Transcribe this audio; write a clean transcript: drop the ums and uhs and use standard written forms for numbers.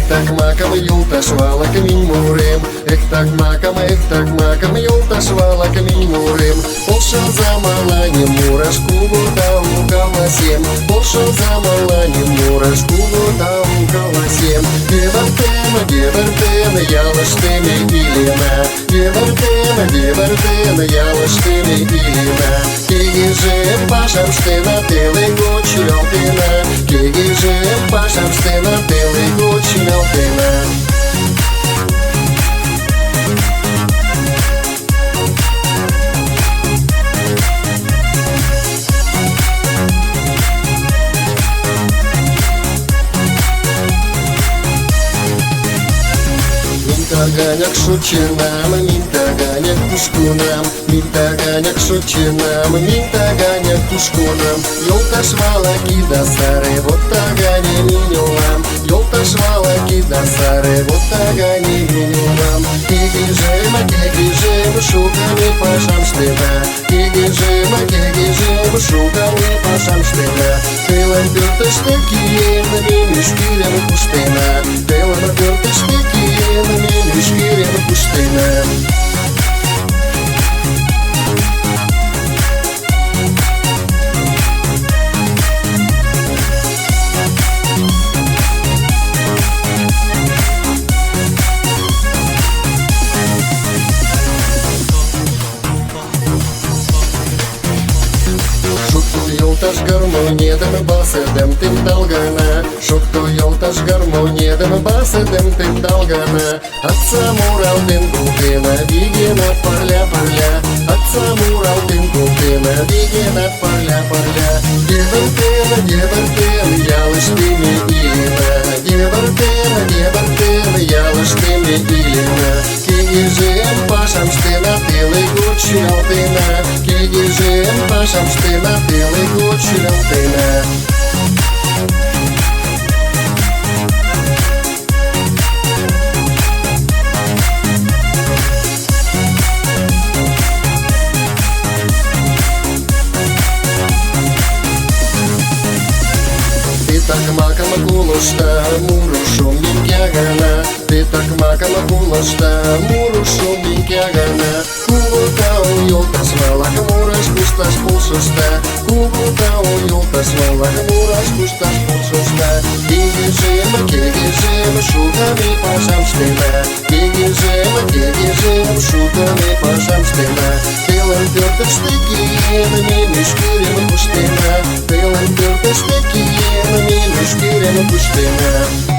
Takmakam, yoltaşvalak minmurim. Takmakam, yoltaşvalak minmurim. Полшел за маланем мурашку дал колосем. Полшел за маланем мурашку дал колосем. Гевартена, ялыштыми илина. Гевартена, ялыштыми илина. Кегижем пашамштына тылы гочултына. Кегижем пашамштына тылы гочултына. Минтаганяк шучинам, минтаганяк кушкунам. Минтаганяк шучинам, минтаганяк кушкунам. Йолташвалаки да сары, вот тагане минюлам. Йолташвалаки да сары, вот тагане минюлам. Кегижем, шуками пашамштына. Кегижем, шуками пашамштына. Тылым пёртыштыкиен, минюшкирем куштына. Тылым пёртыштыкиен, минюшкирем куштына. Yoltaş garmoniyedem basıdım tüm dalgana. Şoktu yoltaş garmoniyedem basıdım tüm dalgana. Atsam uraldım kukina, vigina parля. Atsam uraldım kukina, vigina parля. Гевартена, ялыштыми илина. Гевартена, ялыштыми илина. Кегижем пашамштына тылы гочултына. Кегижем пашамштына тылы гочултына. Takmakam kuluşta muruşum minkagana. Takmakam kuluşta muruşum minkagana. Kubutau yoltaşvalak muraş kuştaş pulşusta. Kubutau yoltaşvalak muraş kuştaş pulşusta. Kegижем, шуками пашамштына. Кегижем, шуками пашамштына. Тылым пёртыштыкиен, минюшкирем куштына. Тылым пёртыштыкиен, минюшкирем куштына.